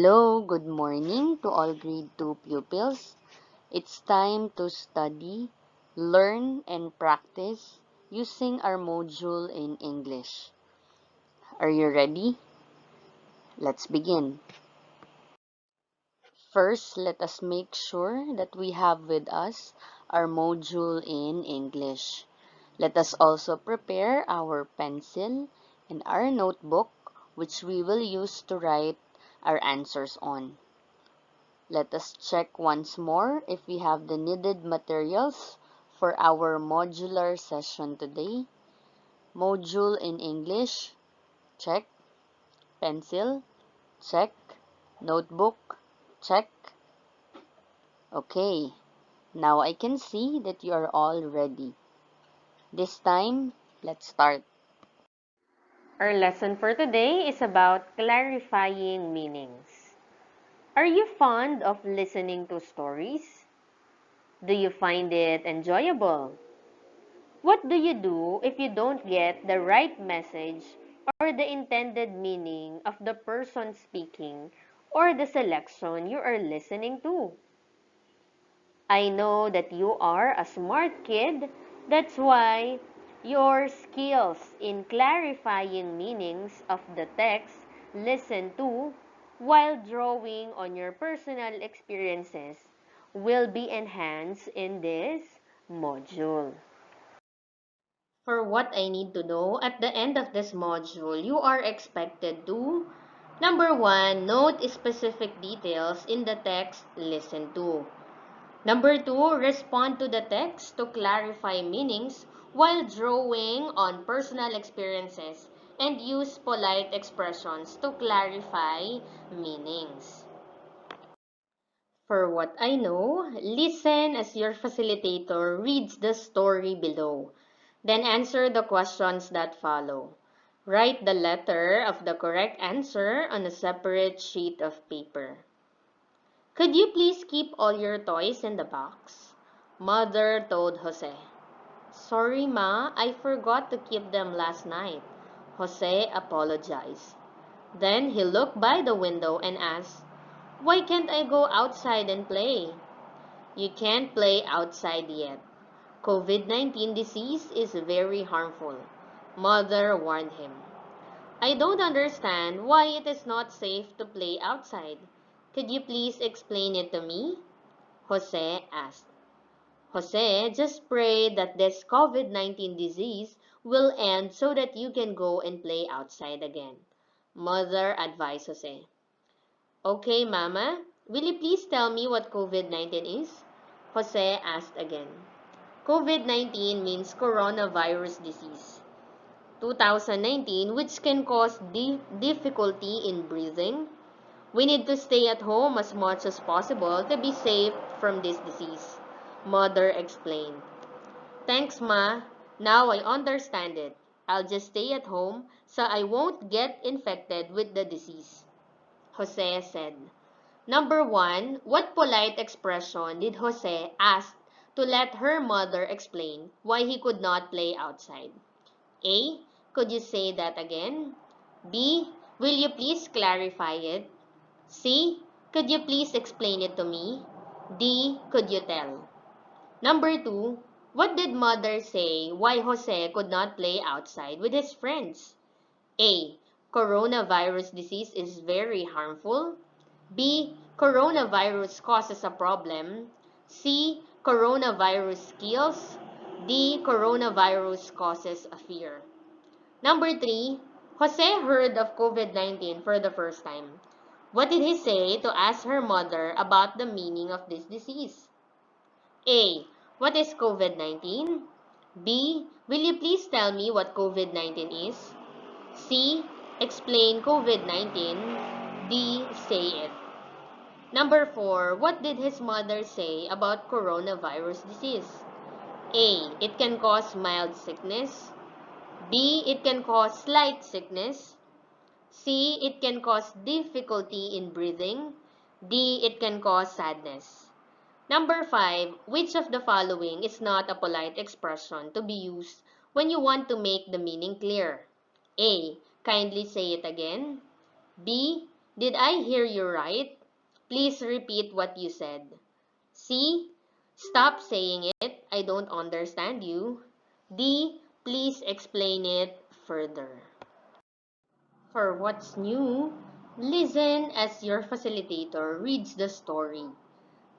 Hello, good morning to all grade 2 pupils. It's time to study, learn, and practice using our module in English. Are you ready? Let's begin. First, let us make sure that we have with us our module in English. Let us also prepare our pencil and our notebook, which we will use to write our answers on. Let us check once more if we have the needed materials for our modular session today. Module in English, check. Pencil, check. Notebook, check. Okay, now I can see that you are all ready. This time, let's start. Our lesson for today is about clarifying meanings. Are you fond of listening to stories? Do you find it enjoyable? What do you do if you don't get the right message or the intended meaning of the person speaking or the selection you are listening to? I know that you are a smart kid. That's why your skills in clarifying meanings of the text listened to while drawing on your personal experiences will be enhanced in this module. For what I need to know at the end of this module, you are expected to: number 1, note specific details in the text listened to. Number 2, respond to the text to clarify meanings while drawing on personal experiences and use polite expressions to clarify meanings. For what I know, listen as your facilitator reads the story below. Then answer the questions that follow. Write the letter of the correct answer on a separate sheet of paper. Could you please keep all your toys in the box? Mother told Jose. Sorry, Ma, I forgot to keep them last night. Jose apologized. Then he looked by the window and asked, Why can't I go outside and play? You can't play outside yet. COVID-19 disease is very harmful. Mother warned him. I don't understand why it is not safe to play outside. Could you please explain it to me? Jose asked. Jose, just pray that this COVID-19 disease will end so that you can go and play outside again. Mother advised Jose. Okay, Mama, will you please tell me what COVID-19 is? Jose asked again. COVID-19 means coronavirus disease. 2019, which can cause difficulty in breathing. We need to stay at home as much as possible to be safe from this disease, Mother explained. Thanks, Ma. Now I understand it. I'll just stay at home so I won't get infected with the disease, Jose said. Number 1, what polite expression did Jose ask to let her mother explain why he could not play outside? A. Could you say that again? B. Will you please clarify it? C. Could you please explain it to me? D. Could you tell? Number 2. What did mother say why Jose could not play outside with his friends? A. Coronavirus disease is very harmful. B. Coronavirus causes a problem. C. Coronavirus kills. D. Coronavirus causes a fear. Number 3. Jose heard of COVID-19 for the first time. What did he say to ask her mother about the meaning of this disease? A. What is COVID-19? B. Will you please tell me what COVID-19 is? C. Explain COVID-19. D. Say it. Number 4. What did his mother say about coronavirus disease? A. It can cause mild sickness. B. It can cause slight sickness. C. It can cause difficulty in breathing. D. It can cause sadness. Number 5. Which of the following is not a polite expression to be used when you want to make the meaning clear? A. Kindly say it again. B. Did I hear you right? Please repeat what you said. C. Stop saying it. I don't understand you. D. Please explain it further. For what's new, listen as your facilitator reads the story.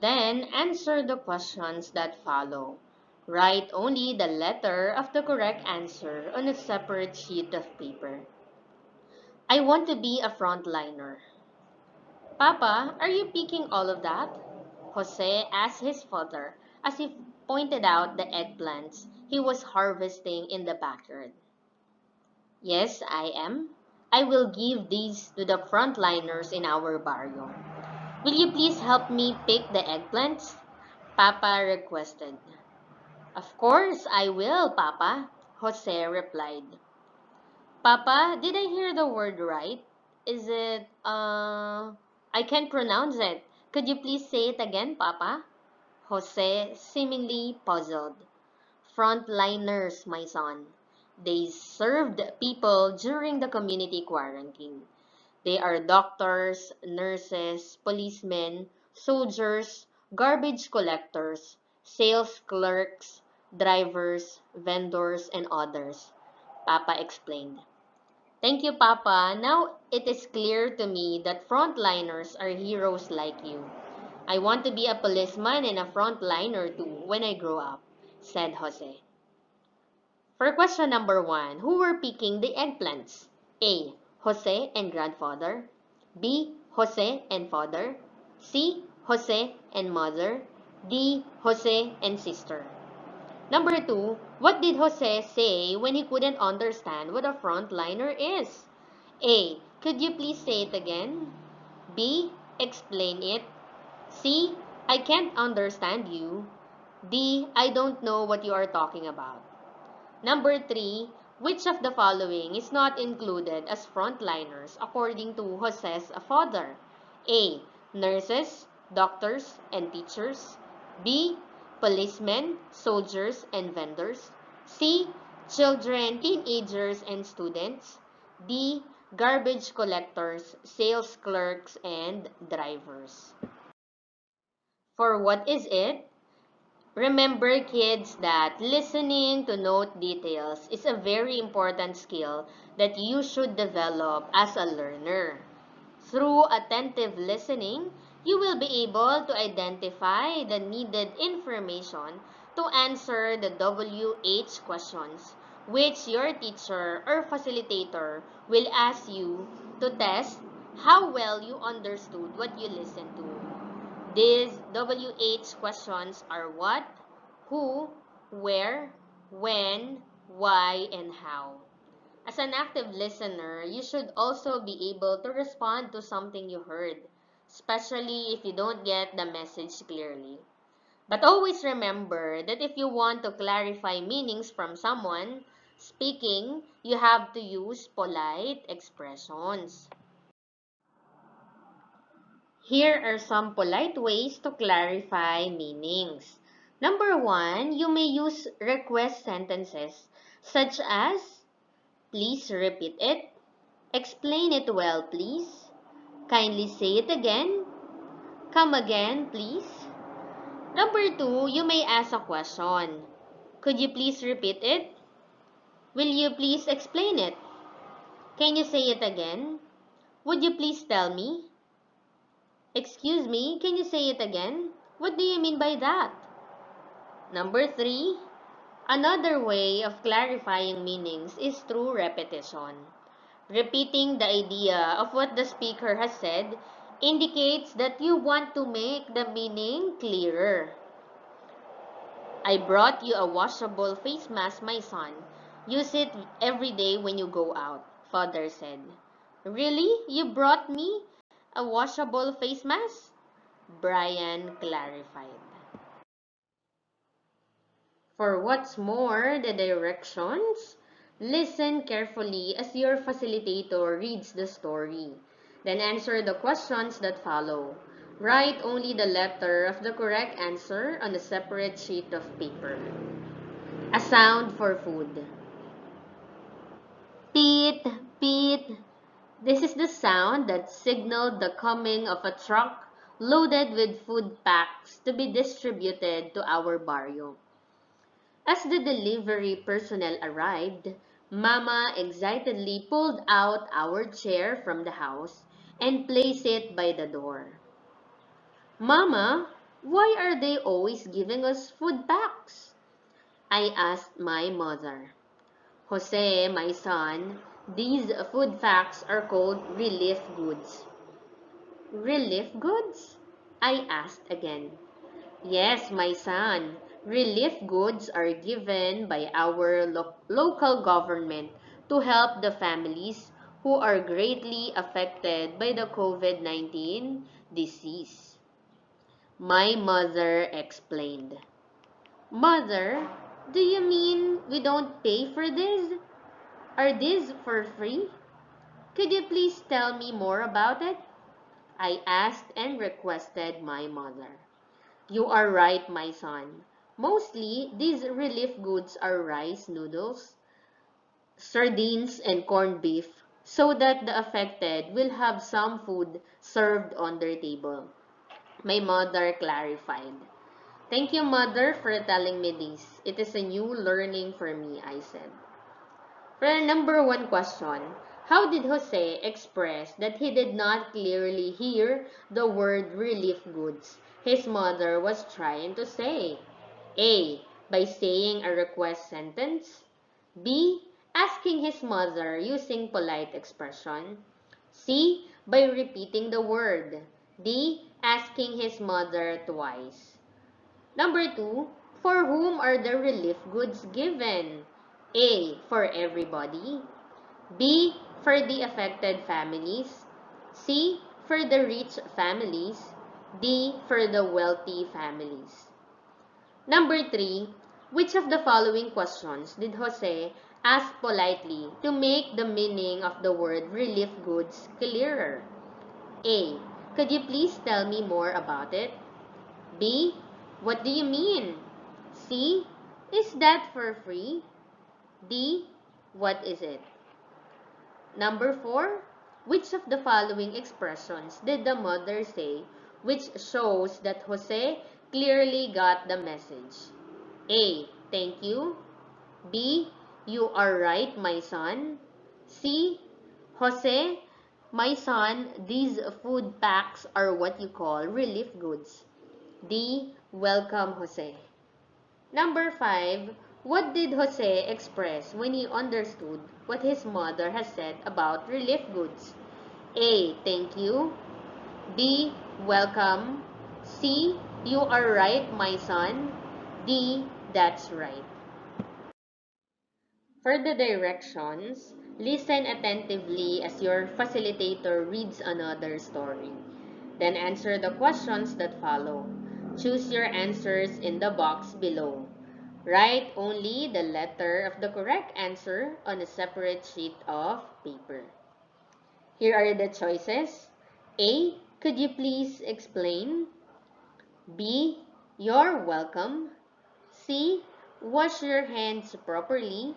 Then answer the questions that follow. Write only the letter of the correct answer on a separate sheet of paper. I want to be a frontliner. Papa, are you picking all of that? Jose asked his father as he pointed out the eggplants he was harvesting in the backyard. Yes, I am. I will give these to the frontliners in our barrio. Will you please help me pick the eggplants? Papa requested. Of course I will, Papa, Jose replied. Papa, did I hear the word right? Is it, I can't pronounce it. Could you please say it again, Papa? Jose seemingly puzzled. Frontliners, my son. They served people during the community quarantine. They are doctors, nurses, policemen, soldiers, garbage collectors, sales clerks, drivers, vendors, and others, Papa explained. Thank you, Papa. Now it is clear to me that frontliners are heroes like you. I want to be a policeman and a frontliner too when I grow up, said Jose. For question number 1, who were picking the eggplants? A. Jose and grandfather. B. Jose and father. C. Jose and mother. D. Jose and sister. Number 2, what did Jose say when he couldn't understand what a frontliner is? A. Could you please say it again? B. Explain it. C. I can't understand you. D. I don't know what you are talking about. Number 3, which of the following is not included as frontliners according to Jose's father? A. Nurses, doctors, and teachers. B. Policemen, soldiers, and vendors. C. Children, teenagers, and students. D. Garbage collectors, sales clerks, and drivers. For what is it? Remember, kids, that listening to note details is a very important skill that you should develop as a learner. Through attentive listening, you will be able to identify the needed information to answer the WH questions, which your teacher or facilitator will ask you to test how well you understood what you listened to. These WH questions are what, who, where, when, why, and how. As an active listener, you should also be able to respond to something you heard, especially if you don't get the message clearly. But always remember that if you want to clarify meanings from someone speaking, you have to use polite expressions. Here are some polite ways to clarify meanings. Number 1, you may use request sentences such as, please repeat it, explain it well, please, kindly say it again, come again, please. Number 2, you may ask a question. Could you please repeat it? Will you please explain it? Can you say it again? Would you please tell me? Excuse me, can you say it again? What do you mean by that? Number 3, another way of clarifying meanings is through repetition. Repeating the idea of what the speaker has said indicates that you want to make the meaning clearer. I brought you a washable face mask, my son. Use it every day when you go out, father said. Really? You brought me a washable face mask? Brian clarified. For what's more, the directions, listen carefully as your facilitator reads the story. Then answer the questions that follow. Write only the letter of the correct answer on a separate sheet of paper. A sound for food. Pit, pit. This is the sound that signaled the coming of a truck loaded with food packs to be distributed to our barrio. As the delivery personnel arrived, Mama excitedly pulled out our chair from the house and placed it by the door. Mama, why are they always giving us food packs? I asked my mother. Jose, my son, these food packs are called relief goods. Relief goods? I asked again. Yes, my son. Relief goods are given by our local government to help the families who are greatly affected by the COVID-19 disease. My mother explained. Mother, do you mean we don't pay for this? Are these for free? Could you please tell me more about it? I asked and requested my mother. You are right, my son. Mostly, these relief goods are rice noodles, sardines, and corned beef so that the affected will have some food served on their table. My mother clarified. Thank you, mother, for telling me this. It is a new learning for me, I said. For our number one question, how did Jose express that he did not clearly hear the word relief goods his mother was trying to say? A. By saying a request sentence. B. Asking his mother using polite expression. C. By repeating the word. D. Asking his mother twice. Number 2, for whom are the relief goods given? A. For everybody. B. For the affected families. C. For the rich families. D. For the wealthy families. Number 3, which of the following questions did Jose ask politely to make the meaning of the word relief goods clearer? A. Could you please tell me more about it? B. What do you mean? C. Is that for free? D. What is it? Number 4. Which of the following expressions did the mother say which shows that Jose clearly got the message? A. Thank you. B. You are right, my son. C. Jose, my son, these food packs are what you call relief goods. D. Welcome, Jose. Number 5. What did Jose express when he understood what his mother has said about relief goods? A. Thank you. B. Welcome. C. You are right, my son. D. That's right. For the directions, listen attentively as your facilitator reads another story. Then answer the questions that follow. Choose your answers in the box below. Write only the letter of the correct answer on a separate sheet of paper. Here are the choices. A. Could you please explain? B. You're welcome. C. Wash your hands properly.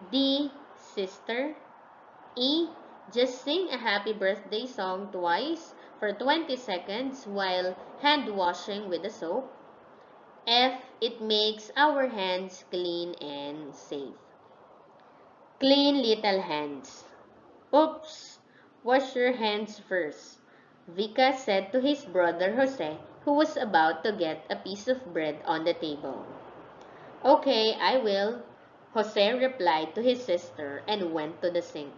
D. Sister. E. Just sing a happy birthday song twice for 20 seconds while hand washing with the soap. F. It makes our hands clean and safe. Clean little hands. Oops! Wash your hands first, Vika said to his brother Jose, who was about to get a piece of bread on the table. Okay, I will, Jose replied to his sister and went to the sink.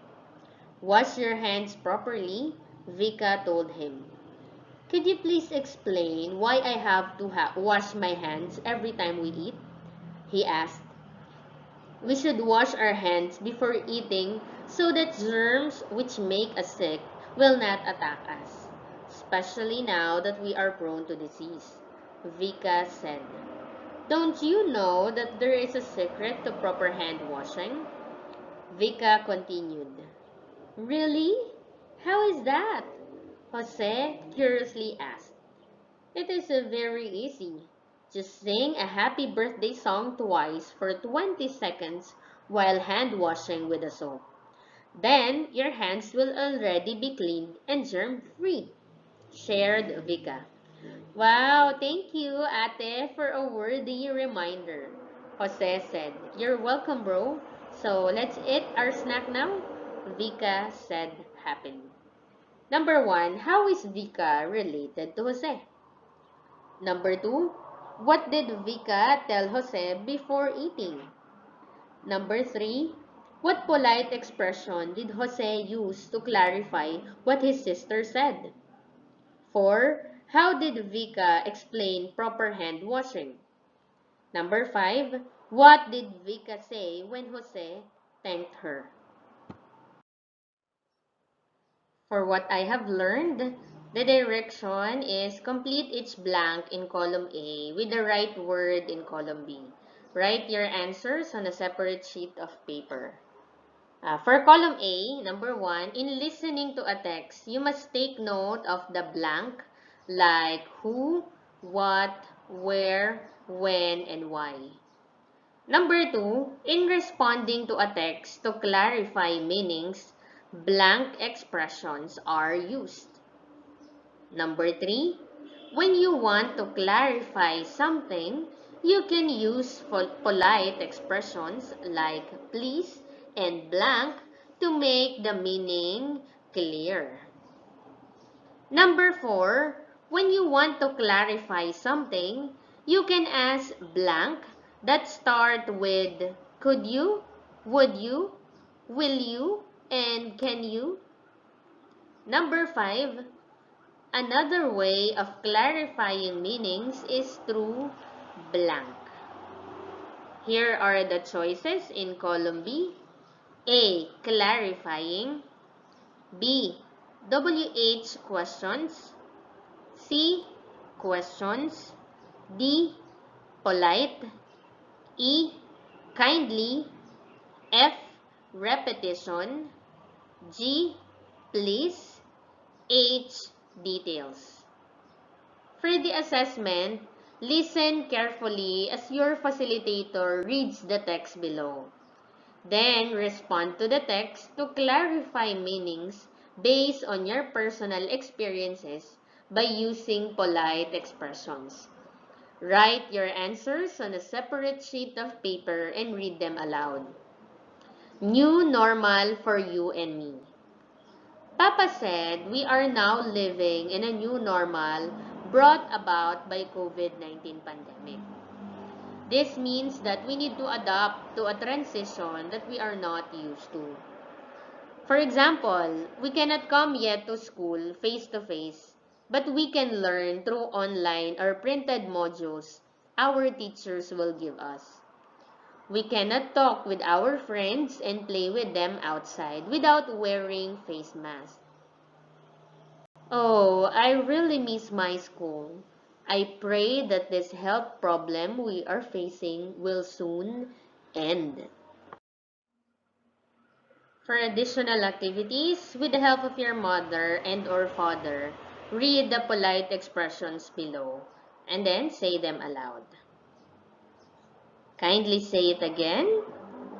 Wash your hands properly, Vika told him. Could you please explain why I have to wash my hands every time we eat? He asked. We should wash our hands before eating so that germs which make us sick will not attack us, especially now that we are prone to disease, Vika said. Don't you know that there is a secret to proper hand washing? Vika continued. Really? How is that? Jose curiously asked. It is very easy. Just sing a happy birthday song twice for 20 seconds while hand washing with a soap. Then, your hands will already be cleaned and germ-free, shared Vika. Wow, thank you, Ate, for a worthy reminder. Jose said, "You're welcome, bro. So, let's eat our snack now," Vika said happily. Number 1, how is Vika related to Jose? Number 2, what did Vika tell Jose before eating? Number 3, what polite expression did Jose use to clarify what his sister said? 4, how did Vika explain proper hand washing? Number 5, what did Vika say when Jose thanked her? For what I have learned, the direction is complete each blank in column A with the right word in column B. Write your answers on a separate sheet of paper. For column A, number 1, in listening to a text, you must take note of the blank like who, what, where, when, and why. Number 2, in responding to a text to clarify meanings, blank expressions are used. Number 3, when you want to clarify something, you can use polite expressions like please and blank to make the meaning clear. Number 4, when you want to clarify something, you can ask blank that start with could you, would you, will you, and can you. Number 5, another way of clarifying meanings is through blank. Here are the choices in column B. A. Clarifying. B. WH questions. C. Questions. D. Polite. E. Kindly. F. Repetition. G. Please. H. Details. For the assessment, listen carefully as your facilitator reads the text below. Then, respond to the text to clarify meanings based on your personal experiences by using polite expressions. Write your answers on a separate sheet of paper and read them aloud. New normal for you and me. Papa said we are now living in a new normal brought about by COVID-19 pandemic. This means that we need to adapt to a transition that we are not used to. For example, we cannot come yet to school face to face, but we can learn through online or printed modules our teachers will give us. We cannot talk with our friends and play with them outside without wearing face masks. Oh, I really miss my school. I pray that this health problem we are facing will soon end. For additional activities, with the help of your mother and or father, read the polite expressions below and then say them aloud. Kindly say it again.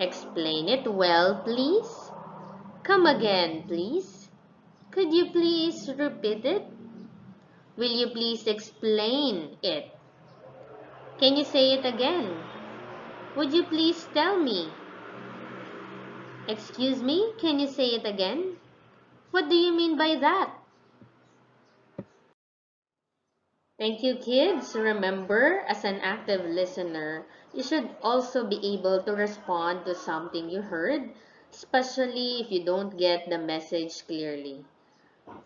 Explain it well, please. Come again, please. Could you please repeat it? Will you please explain it? Can you say it again? Would you please tell me? Excuse me, can you say it again? What do you mean by that? Thank you, kids. Remember, as an active listener, you should also be able to respond to something you heard, especially if you don't get the message clearly.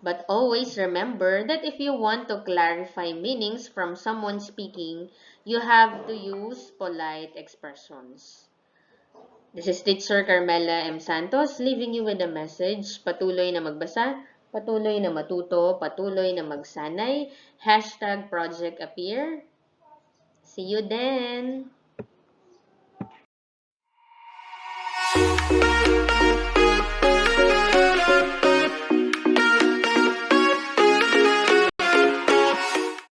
But always remember that if you want to clarify meanings from someone speaking, you have to use polite expressions. This is Teacher Carmela M. Santos leaving you with a message. Patuloy na magbasa, patuloy na matuto, patuloy na magsanay, #project appear. See you then!